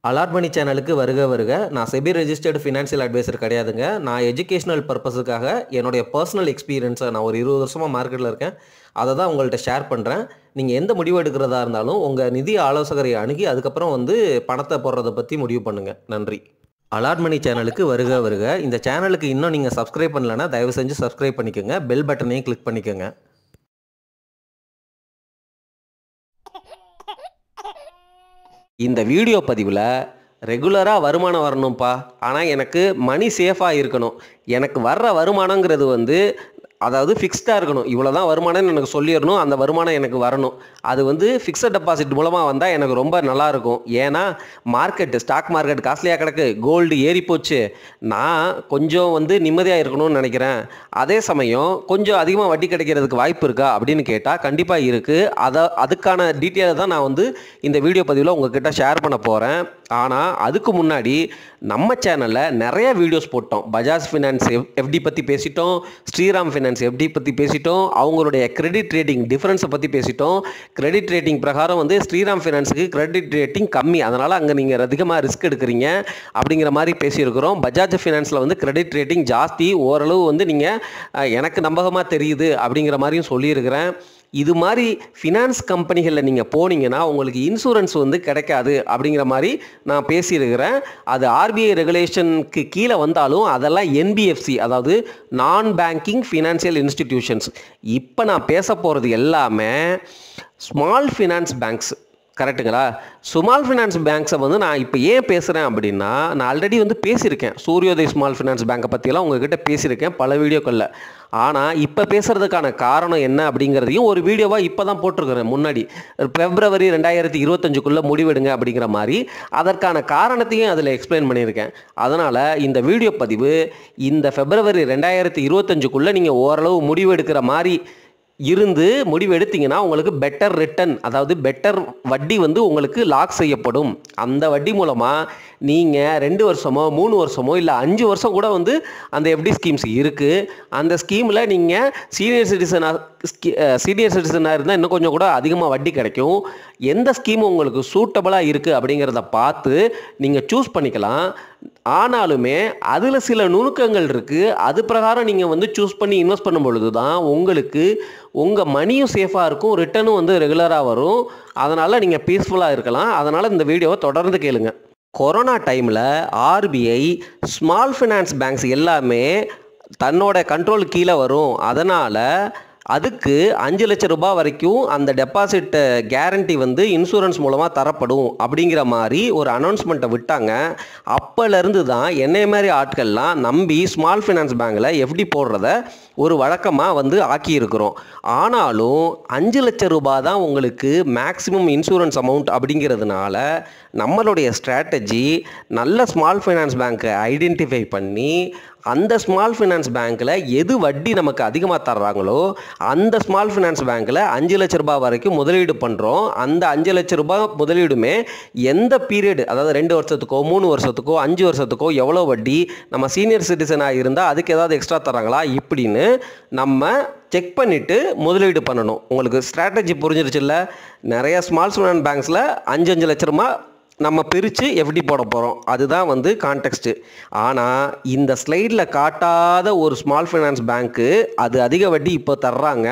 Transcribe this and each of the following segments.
Allot மணி சேனலுக்கு வருக வருக. நான் செபி ரெஜிஸ்டர்டு ஃபினான்ஷியல் அட்வைசர் கிடையாதுங்க. நான் எஜுகேஷனல் பர்பஸுக்காக என்னுடைய பர்சனல் எக்ஸ்பீரியன்ஸை நான் ஒரு 20 வருஷமாக மார்க்கெட்டில் இருக்கேன். அதை தான் உங்கள்கிட்ட ஷேர் பண்ணுறேன். நீங்கள் எந்த முடிவு எடுக்கிறதா இருந்தாலும் உங்கள் நிதி ஆலோசகரை அணுகி அதுக்கப்புறம் பணத்தை போடுறதை பற்றி முடிவு பண்ணுங்கள். நன்றி. அலாட் மணி சேனலுக்கு வருக வருக. இந்த சேனலுக்கு இன்னும் நீங்கள் சப்ஸ்கிரைப் பண்ணலைன்னா தயவு செஞ்சு சப்ஸ்கிரைப் பண்ணிக்கோங்க. பெல் பட்டனையும் கிளிக் பண்ணிக்கோங்க. இந்த வீடியோ பதிவில் ரெகுலராக வருமானம் வரணும்ப்பா, ஆனால் எனக்கு மணி சேஃபாக இருக்கணும். எனக்கு வர்ற வருமானங்கிறது அதாவது ஃபிக்ஸ்டாக இருக்கணும். இவ்வளோ தான் வருமானம்னு எனக்கு சொல்லிடணும். அந்த வருமானம் எனக்கு வரணும். அது ஃபிக்ஸட் டெபாசிட் மூலமாக வந்தால் எனக்கு ரொம்ப நல்லாயிருக்கும். ஏன்னா ஸ்டாக் மார்க்கெட் காஸ்ட்லியாக கிடக்கு, கோல்டு ஏறி போச்சு. நான் கொஞ்சம் நிம்மதியாக இருக்கணும்னு நினைக்கிறேன். அதே சமயம் கொஞ்சம் அதிகமாக வட்டி கிடைக்கிறதுக்கு வாய்ப்பு இருக்கா அப்படின்னு கேட்டால் கண்டிப்பாக இருக்குது. அதுக்கான டீட்டெயிலை தான் நான் இந்த வீடியோ பதிவில் உங்ககிட்ட ஷேர் பண்ண போகிறேன். ஆனால் அதுக்கு முன்னாடி நம்ம சேனலில் நிறைய வீடியோஸ் போட்டோம். பஜாஜ் ஃபினான்ஸ் எஃப்டி பற்றி பேசிட்டோம், ஸ்ரீராம் ஃபினான்ஸ் எஃப்டி பற்றி பேசிட்டோம், அவங்களுடைய கிரெடிட் ரேட்டிங் டிஃப்ரென்ஸை பற்றி பேசிட்டோம். கிரெடிட் ரேட்டிங் பிரகாரம் ஸ்ரீராம் ஃபினான்ஸுக்கு கிரெடிட் ரேட்டிங் கம்மி, அதனால் அங்கே நீங்கள் அதிகமாக ரிஸ்க் எடுக்கிறீங்க அப்படிங்கிற மாதிரி பேசியிருக்கிறோம். பஜாஜ் ஃபினான்ஸில் கிரெடிட் ரேட்டிங் ஜாஸ்தி, ஓரளவு நீங்கள் எனக்கு நம்பகமாக தெரியுது அப்படிங்கிற மாதிரியும் சொல்லியிருக்கிறேன். இது மாதிரி ஃபினான்ஸ் கம்பெனிகளில் நீங்கள் போனீங்கன்னா உங்களுக்கு இன்சூரன்ஸ் கிடைக்காது அப்படிங்கிற மாதிரி நான் பேசியிருக்கிறேன். அது ஆர்பிஐ ரெகுலேஷனுக்கு கீழே வந்தாலும் அதெல்லாம் என்பிஎஃப்சி, அதாவது நான் பேங்கிங் ஃபினான்ஷியல் இன்ஸ்டிடியூஷன்ஸ். இப்போ நான் பேச போகிறது எல்லாமே ஸ்மால் ஃபினான்ஸ் பேங்க்ஸ். கரெக்டுங்களா? ஸ்மால் ஃபினான்ஸ் பேங்க்ஸை நான் இப்போ ஏன் பேசுகிறேன் அப்படின்னா, நான் ஆல்ரெடி பேசியிருக்கேன். சூரியோதய் ஸ்மால் ஃபினான்ஸ் பேங்கை பற்றியெல்லாம் உங்ககிட்ட பேசியிருக்கேன் பல வீடியோக்களில். ஆனால் இப்போ பேசுகிறதுக்கான காரணம் என்ன அப்படிங்கிறதையும் ஒரு வீடியோவாக இப்போ தான் போட்டிருக்கிறேன். முன்னாடி February 2025 முடிவெடுங்க அப்படிங்கிற மாதிரி அதற்கான காரணத்தையும் அதில் எக்ஸ்பிளைன் பண்ணியிருக்கேன். அதனால் இந்த வீடியோ பதிவு இந்த February 2025 நீங்கள் ஓரளவு முடிவெடுக்கிற மாதிரி முடிவு எடுத்தீங்கன்னா உங்களுக்கு பெட்டர் ரிட்டர்ன், அதாவது பெட்டர் வட்டி உங்களுக்கு லாக் செய்யப்படும். அந்த வட்டி மூலமாக நீங்கள் 2 வருஷமோ 3 வருஷமோ இல்லை 5 வருஷம் கூட அந்த எஃப்டி ஸ்கீம்ஸ் இருக்குது. அந்த ஸ்கீமில் நீங்கள் சீனியர் சிட்டிசனாக இருந்தால் இன்னும் கொஞ்சம் கூட அதிகமாக வட்டி கிடைக்கும். எந்த ஸ்கீம் உங்களுக்கு சூட்டபுளாக இருக்குது அப்படிங்கிறத பார்த்து நீங்கள் சூஸ் பண்ணிக்கலாம். ஆனாலுமே அதில் சில நுணுக்கங்கள் இருக்குது. அது பிரகாரம் நீங்கள் சூஸ் பண்ணி இன்வெஸ்ட் பண்ணும் பொழுது தான் உங்களுக்கு உங்கள் மணியும் சேஃபாக இருக்கும், ரிட்டர்னும் ரெகுலராக வரும். அதனால் நீங்கள் பீஸ்ஃபுல்லாக இருக்கலாம். அதனால் இந்த வீடியோவை தொடர்ந்து கேளுங்க. கொரோனா டைமில் ஆர்பிஐ ஸ்மால் ஃபினான்ஸ் பேங்க்ஸ் எல்லாமே தன்னோட கண்ட்ரோல் கீழே வரும். அதனால் அதுக்கு 5 லட்சம் ரூபாய் வரைக்கும் அந்த டெபாசிட் கேரண்டி இன்சூரன்ஸ் மூலமாக தரப்படும் அப்படிங்கிற மாதிரி ஒரு அனௌன்ஸ்மெண்ட்டை விட்டாங்க. அப்போலேருந்து தான் என்னைய மாதிரி ஆட்கள்லாம் நம்பி ஸ்மால் ஃபினான்ஸ் பேங்கில் எஃப்டி போடுறத ஒரு வழக்கமாக ஆக்கியிருக்கிறோம். ஆனாலும் 5 லட்சம் ரூபாய் தான் உங்களுக்கு மேக்ஸிமம் இன்சூரன்ஸ் அமௌண்ட் அப்படிங்கிறதுனால நம்மளுடைய ஸ்ட்ராட்டஜி நல்ல ஸ்மால் ஃபினான்ஸ் பேங்க்கை ஐடென்டிஃபை பண்ணி அந்த ஸ்மால் ஃபினான்ஸ் பேங்க்கில் எது வட்டி நமக்கு அதிகமாக தர்றாங்களோ அந்த ஸ்மால் ஃபினான்ஸ் பேங்க்கில் 5 லட்ச ரூபாய் வரைக்கும் முதலீடு பண்ணுறோம். அந்த 5 லட்ச ரூபாய் முதலீடுமே எந்த பீரியட், அதாவது 2 வருஷத்துக்கோ 3 வருஷத்துக்கோ 5 வருஷத்துக்கோ எவ்வளோ வட்டி, நம்ம சீனியர் சிட்டிசனாக இருந்தால் அதுக்கு ஏதாவது எக்ஸ்ட்ரா தராங்களா இப்படின்னு நம்ம செக் பண்ணிவிட்டு முதலீடு பண்ணணும். உங்களுக்கு ஸ்ட்ராட்டஜி புரிஞ்சிருச்சுல்ல? நிறைய ஸ்மால் ஃபினான்ஸ் பேங்க்ஸில் 5 லட்ச ரூபாய் நம்ம பிரித்து எஃப்டி போட போகிறோம். அதுதான் கான்டெக்ஸ்ட்டு. ஆனால் இந்த ஸ்லைடில் காட்டாத ஒரு ஸ்மால் ஃபினான்ஸ் பேங்க்கு அது அதிக வட்டி இப்போ தர்றாங்க.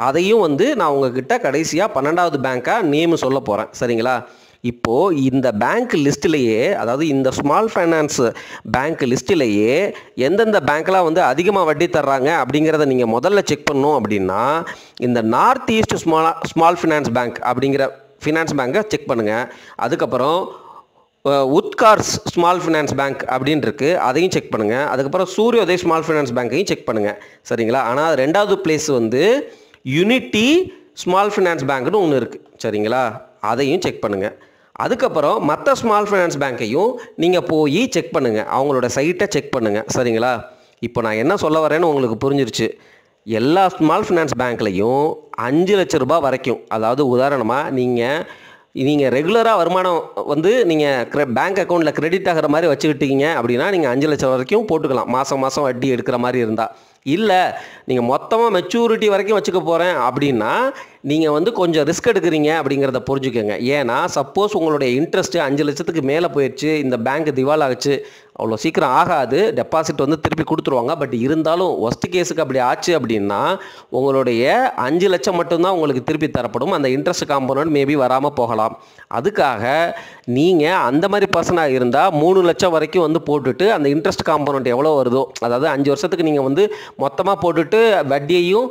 அதையும் நான் உங்ககிட்ட கடைசியாக 12வது பேங்க்காக நேம் சொல்ல போகிறேன். சரிங்களா? இப்போது இந்த பேங்க் லிஸ்ட்டிலேயே, அதாவது இந்த ஸ்மால் ஃபைனான்ஸ் பேங்க் லிஸ்ட்டிலேயே எந்தெந்த பேங்க்லாம் அதிகமாக வட்டி தர்றாங்க அப்படிங்கிறத நீங்கள் முதல்ல செக் பண்ணணும். அப்படின்னா இந்த north east small finance bank அப்படிங்கிற ஃபினான்ஸ் பேங்கை செக் பண்ணுங்கள். அதுக்கப்புறம் உத்கார்ஸ் ஸ்மால் ஃபினான்ஸ் பேங்க் அப்படின்னு இருக்குது, அதையும் செக் பண்ணுங்கள். அதுக்கப்புறம் சூரியோதய் ஸ்மால் ஃபினான்ஸ் பேங்க்கையும் செக் பண்ணுங்கள். சரிங்களா? ஆனால் 2வது பிளேஸ் யூனிட்டி ஸ்மால் ஃபினான்ஸ் பேங்க்னு ஒன்று இருக்குது. சரிங்களா? அதையும் செக் பண்ணுங்கள். அதுக்கப்புறம் மற்ற ஸ்மால் ஃபினான்ஸ் பேங்க்கையும் நீங்கள் போய் செக் பண்ணுங்கள், அவங்களோட சைட்டை செக் பண்ணுங்கள். சரிங்களா? இப்போ நான் என்ன சொல்ல வரேன்னு உங்களுக்கு புரிஞ்சிருச்சு. எல்லா ஸ்மால் ஃபினான்ஸ் பேங்க்லேயும் 5 லட்ச ரூபாய் வரைக்கும், அதாவது உதாரணமாக நீங்கள் ரெகுலராக வருமானம் நீங்கள் பேங்க் அக்கௌண்ட்டில் கிரெடிட் ஆகிற மாதிரி வச்சுக்கிட்டீங்க அப்படின்னா நீங்கள் 5 லட்சம் வரைக்கும் போட்டுக்கலாம், மாதம் வட்டி எடுக்கிற மாதிரி இருந்தால். இல்லை நீங்கள் மொத்தமாக மெச்சூரிட்டி வரைக்கும் வச்சுக்க போகிறேன் அப்படின்னா நீங்கள் வந்து கொஞ்சம் ரிஸ்க் எடுக்கிறீங்க அப்படிங்கிறத புரிஞ்சுக்கோங்க. ஏன்னா சப்போஸ் உங்களுடைய இன்ட்ரெஸ்ட்டு 5 லட்சத்துக்கு மேலே போயிடுச்சு, இந்த பேங்க் திவால் ஆச்சு, அவ்வளோ சீக்கிரம் ஆகாது, டெபாசிட் வந்து திருப்பி கொடுத்துருவாங்க. பட் இருந்தாலும் ஒஸ்ட் கேஸுக்கு அப்படி ஆச்சு அப்படின்னா உங்களுடைய 5 லட்சம் மட்டும்தான் உங்களுக்கு திருப்பி தரப்படும். அந்த இன்ட்ரெஸ்ட் காம்பனண்ட் மேபி வராமல் போகலாம். அதுக்காக நீங்கள் அந்த மாதிரி பர்சனாக இருந்தால் 3 லட்சம் வரைக்கும் வந்து போட்டுட்டு அந்த இன்ட்ரெஸ்ட் காம்பனண்ட் எவ்வளோ வருதோ, அதாவது 5 வருஷத்துக்கு நீங்கள் வந்து மொத்தமாக போட்டுட்டு வட்டியையும்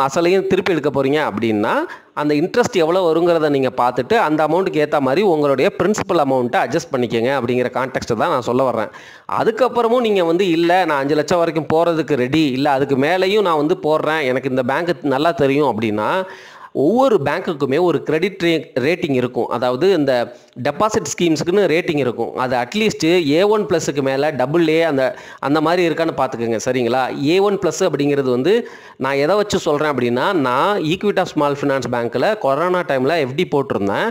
அசலையும் திருப்பி எடுக்க போகிறீங்க அப்படின்னா அந்த இன்ட்ரெஸ்ட் எவ்வளோ வருங்கிறத நீங்கள் பார்த்துட்டு அந்த அமௌண்ட்டுக்கு ஏற்ற மாதிரி உங்களுடைய பிரின்சிபல் அமௌண்ட்டை அட்ஜஸ்ட் பண்ணிக்கோங்க அப்படிங்கிற கான்டெக்ஸ்ட்டை தான் நான் சொல்ல வர்றேன். அதுக்கப்புறமும் நீங்கள் வந்து இல்லை நான் 5 லட்சம் வரைக்கும் போகிறதுக்கு ரெடி, இல்லை அதுக்கு மேலேயும் நான் வந்து போடுறேன், எனக்கு இந்த பேங்க் நல்லா தெரியும் அப்படின்னா ஒவ்வொரு பேங்க்குக்குமே ஒரு கிரெடிட் ரேட்டிங் இருக்கும். அதாவது இந்த டெபாசிட் ஸ்கீம்ஸுக்குன்னு ரேட்டிங் இருக்கும். அது அட்லீஸ்ட்டு A1+ மேலே AA அந்த மாதிரி இருக்கான்னு பார்த்துக்கோங்க. சரிங்களா? A1+ அப்படிங்கிறது வந்து நான் எதை வச்சு சொல்கிறேன் அப்படின்னா, நான் ஈக்விட்டா ஸ்மால் ஃபினான்ஸ் பேங்க்கில் கொரோனா டைமில் FD போட்டிருந்தேன்.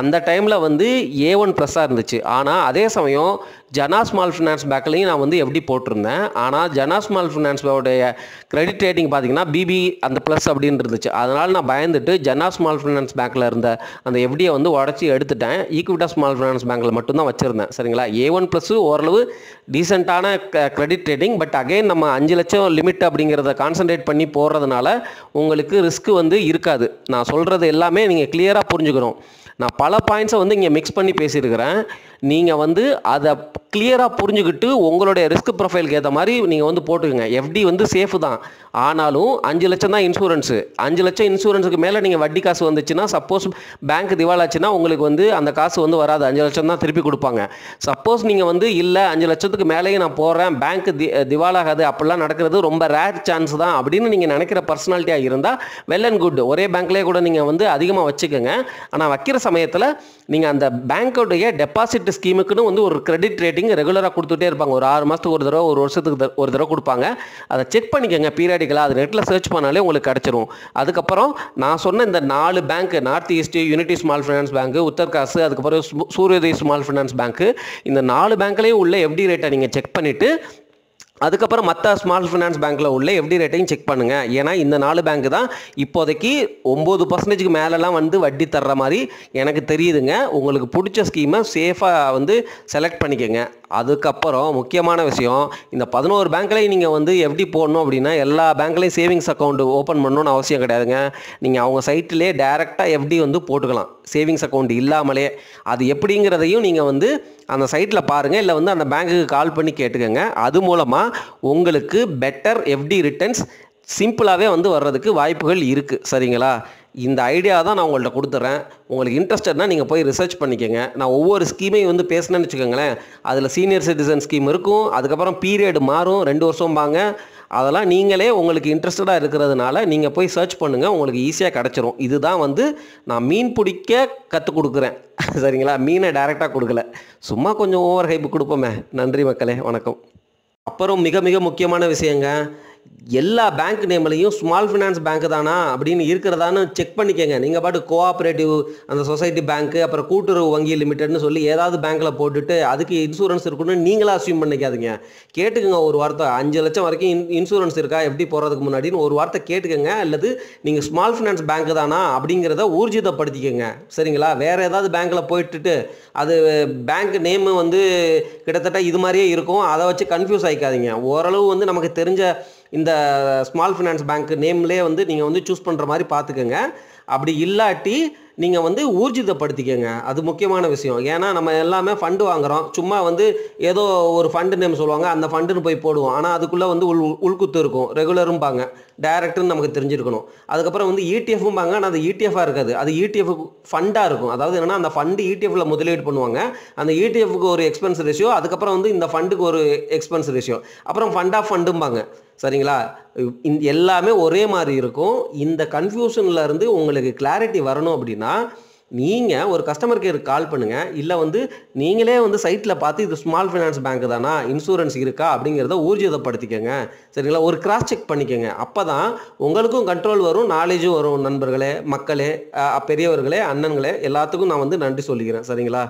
அந்த டைமில் வந்து A1+ இருந்துச்சு. ஆனால் அதே சமயம் ஜனா ஸ்மால் ஃபினான்ஸ் பேங்க்லையும் நான் வந்து FD போட்டிருந்தேன். ஆனால் ஜனா ஸ்மால் ஃபினான்ஸோடைய கிரெடிட் ரேட்டிங் பார்த்தீங்கன்னா BB அந்த ப்ளஸ் அப்படின்னு இருந்துச்சு. அதனால் நான் பயந்துட்டு ஜனா ஸ்மால் ஃபினான்ஸ் பேங்க்கில் இருந்த அந்த FDயை வந்து உடச்சி எடுத்துட்டேன். ஈக்விட்டா ஸ்மால் ஃபினான்ஸ் பேங்க்கில் மட்டும்தான் வச்சுருந்தேன். சரிங்களா? A1+ ஓரளவு டீசெண்டான கிரெடிட் ரேட்டிங். பட் அகைன் நம்ம 5 லட்சம் லிமிட் அப்படிங்கிறத கான்சன்ட்ரேட் பண்ணி போடுறதுனால உங்களுக்கு ரிஸ்க் வந்து இருக்காது. நான் சொல்கிறது எல்லாமே நீங்கள் கிளியராக புரிஞ்சுக்கணும். நான் பல பாயிண்ட்ஸை வந்து இங்கே மிக்ஸ் பண்ணி பேசியிருக்கிறேன். நீங்கள் வந்து அதை கிளியராக புரிஞ்சுக்கிட்டு உங்களுடைய ரிஸ்க் ப்ரொஃபைலுக்கு ஏற்ற மாதிரி நீங்கள் வந்து போட்டுக்கோங்க. FD வந்து சேஃபு தான், ஆனாலும் 5 லட்சம் தான் இன்சூரன்ஸு. 5 லட்சம் இன்சூரன்ஸுக்கு மேலே நீங்கள் வட்டி காசு வந்துச்சுன்னா, சப்போஸ் பேங்க் திவாலாச்சுன்னா உங்களுக்கு வந்து அந்த காசு வந்து வராது. 5 லட்சம் தான் திருப்பி கொடுப்பாங்க. சப்போஸ் நீங்கள் வந்து இல்லை 5 லட்சத்துக்கு மேலேயும் நான் போடுறேன், பேங்க் திவாலாகாது, அப்படிலாம் நடக்கிறது ரொம்ப ரேர் சான்ஸ் தான் அப்படின்னு நீங்கள் நினைக்கிற பர்சனாலிட்டியாக இருந்தால் வெல் அண்ட் குட். ஒரே பேங்க்லேயே கூட நீங்கள் வந்து அதிகமாக வச்சுக்கோங்க. ஆனால் வைக்கிற சமயத்தில் நீங்கள் அந்த பேங்க்கோடைய டெபாசிட் ஸ்கீமுக்குன்னு வந்து ஒரு கிரெடிட் ரேட்டிங் ரெகுலராக கொடுத்துட்டே இருப்பாங்க. ஒரு 6 மாதத்துக்கு ஒரு தடவை, ஒரு வருஷத்துக்கு ஒரு தடவை கொடுப்பாங்க. அதை செக் பண்ணிக்கோங்க பீரியாடிக்கலாக. அது நெட்டில் சர்ச் பண்ணாலே உங்களுக்கு கிடச்சிரும். அதுக்கப்புறம் நான் சொன்ன இந்த 4 bank, north east, unity small finance bank, Utkarsh, அதுக்கப்புறம் சூரியோதய் ஸ்மால் ஃபைனான்ஸ் பேங்க், இந்த 4 பேங்க்லேயும் உள்ள FD ரேட்டை நீங்கள் செக் பண்ணிவிட்டு அதுக்கப்புறம் மற்ற ஸ்மால் ஃபினான்ஸ் பேங்க்கில் உள்ள FD ரேட்டையும் செக் பண்ணுங்கள். ஏன்னா இந்த 4 பேங்க் தான் இப்போதைக்கு 9% மேலெலாம் வந்து வட்டி தர்ற மாதிரி எனக்கு தெரியுதுங்க. உங்களுக்கு பிடிச்ச ஸ்கீமை சேஃபாக வந்து செலக்ட் பண்ணிக்கோங்க. அதுக்கப்புறம் முக்கியமான விஷயம், இந்த 11 பேங்க்லையும் நீங்கள் வந்து FD போடணும் அப்படின்னா எல்லா பேங்க்லையும் சேவிங்ஸ் அக்கௌண்ட் ஓப்பன் பண்ணணும்னு அவசியம் கிடையாதுங்க. நீங்கள் அவங்க சைட்லேயே டைரெக்டாக FD வந்து போட்டுக்கலாம், சேவிங்ஸ் அக்கௌண்ட் இல்லாமலே. அது எப்படிங்கிறதையும் நீங்கள் வந்து அந்த சைட்டில் பாருங்கள், இல்லை வந்து அந்த பேங்க்குக்கு கால் பண்ணி கேட்டுக்கோங்க. அது மூலமாக உங்களுக்கு பெட்டர் FD ரிட்டர்ன்ஸ் சிம்பிளாகவே வந்து வர்றதுக்கு வாய்ப்புகள் இருக்குது. சரிங்களா? இந்த ஐடியா தான் நான் உங்கள்கிட்ட கொடுத்துட்றேன். உங்களுக்கு இன்ட்ரெஸ்டட்னா நீங்கள் போய் ரிசர்ச் பண்ணிக்கோங்க. நான் ஒவ்வொரு ஸ்கீமையும் வந்து பேசினேன்னு வச்சுக்கோங்களேன், அதில் சீனியர் சிட்டிசன் ஸ்கீம் இருக்கும், அதுக்கப்புறம் பீரியட் மாறும், 2 வருஷம்பாங்க. அதெல்லாம் நீங்களே உங்களுக்கு இன்ட்ரெஸ்டடாக இருக்கிறதுனால நீங்கள் போய் சர்ச் பண்ணுங்கள், உங்களுக்கு ஈஸியாக கிடச்சிரும். இதுதான் வந்து நான் மீன் பிடிக்க கற்றுக் கொடுக்குறேன். சரிங்களா? மீனை டைரெக்டாக கொடுக்கல, சும்மா கொஞ்சம் ஓவர் ஹைப் கொடுப்போமே. நன்றி மக்களே, வணக்கம். அப்புறம் மிக மிக முக்கியமான விஷயங்க, எல்லா பேங்க் நேம்லையும் ஸ்மால் ஃபினான்ஸ் பேங்க் தானா அப்படின்னு இருக்கிறதான்னு செக் பண்ணிக்கோங்க. நீங்கள் பாட்டு கோஆப்ரேட்டிவ், அந்த சொசைட்டி பேங்க்கு, அப்புறம் கூட்டுறவு வங்கி லிமிடெட்னு சொல்லி ஏதாவது பேங்க்கில் போட்டுட்டு அதுக்கு இன்சூரன்ஸ் இருக்குன்னு நீங்களாக அஸ்யூம் பண்ணிக்காதீங்க. கேட்டுக்கோங்க ஒரு வார்த்தை, 5 லட்சம் வரைக்கும் இன்சூரன்ஸ் இருக்கா FD போகிறதுக்கு முன்னாடின்னு ஒரு வார்த்தை கேட்டுக்கோங்க. அல்லது நீங்கள் ஸ்மால் ஃபினான்ஸ் பேங்க் தானா அப்படிங்கிறத ஊர்ஜிதப்படுத்திக்கோங்க. சரிங்களா? வேறு ஏதாவது பேங்க்கில் போயிட்டுட்டு அது பேங்க் நேமு வந்து கிட்டத்தட்ட இது மாதிரியே இருக்கும், அதை வச்சு கன்ஃபியூஸ் ஆகிக்காதீங்க. ஓரளவு வந்து நமக்கு தெரிஞ்ச இந்த ஸ்மால் ஃபினான்ஸ் பேங்க் நேம்லேயே வந்து நீங்கள் வந்து சூஸ் பண்ணுற மாதிரி பார்த்துக்கோங்க. அப்படி இல்லாட்டி நீங்கள் வந்து ஊர்ஜிதப்படுத்திக்கோங்க. அது முக்கியமான விஷயம். ஏன்னா நம்ம எல்லாமே ஃபண்டு வாங்குகிறோம், சும்மா வந்து ஏதோ ஒரு ஃபண்டு நேம் சொல்லுவாங்க, அந்த ஃபண்டுன்னு போய் போடுவோம். ஆனால் அதுக்குள்ளே வந்து உள்குத்து இருக்கும், ரெகுலரும்பாங்க, டைரக்ட்னு நமக்கு தெரிஞ்சிருக்கணும். அதுக்கப்புறம் வந்து ETF-பாங்க, ஆனால் அது ETF-ஆக இருக்காது, அது ETF ஃபண்டாக இருக்கும். அதாவது என்னென்னா அந்த ஃபண்டு ETF-ல முதலீடு பண்ணுவாங்க, அந்த ETF-க்கு ஒரு எக்ஸ்பென்ஸ் ரேஷியோ, அதுக்கப்புறம் வந்து இந்த ஃபண்டுக்கு ஒரு எக்ஸ்பென்ஸ் ரேஷியோ, அப்புறம் ஃபண்ட் ஆஃப் ஃபண்டும்பாங்க. சரிங்களா? எல்லாமே ஒரே மாதிரி இருக்கும். இந்த கன்ஃபியூஷனில் இருந்து உங்களுக்கு கிளாரிட்டி வரணும் அப்படின்னா நீங்கள் ஒரு கஸ்டமர் கேருக்கு கால் பண்ணுங்கள், இல்லை வந்து நீங்களே வந்து சைட்டில் பார்த்து இது ஸ்மால் ஃபைனான்ஸ் பேங்க் தானா, இன்சூரன்ஸ் இருக்கா அப்படிங்கிறத ஊர்ஜிதப்படுத்திக்கங்க. சரிங்களா? ஒரு கிராஸ் செக் பண்ணிக்கோங்க. அப்போ தான் உங்களுக்கும் கண்ட்ரோல் வரும், நாலேஜும் வரும். நண்பர்களே, மக்களே, பெரியவர்களே, அண்ணன்களே, எல்லாத்துக்கும் நான் வந்து நன்றி சொல்லிக்கிறேன். சரிங்களா?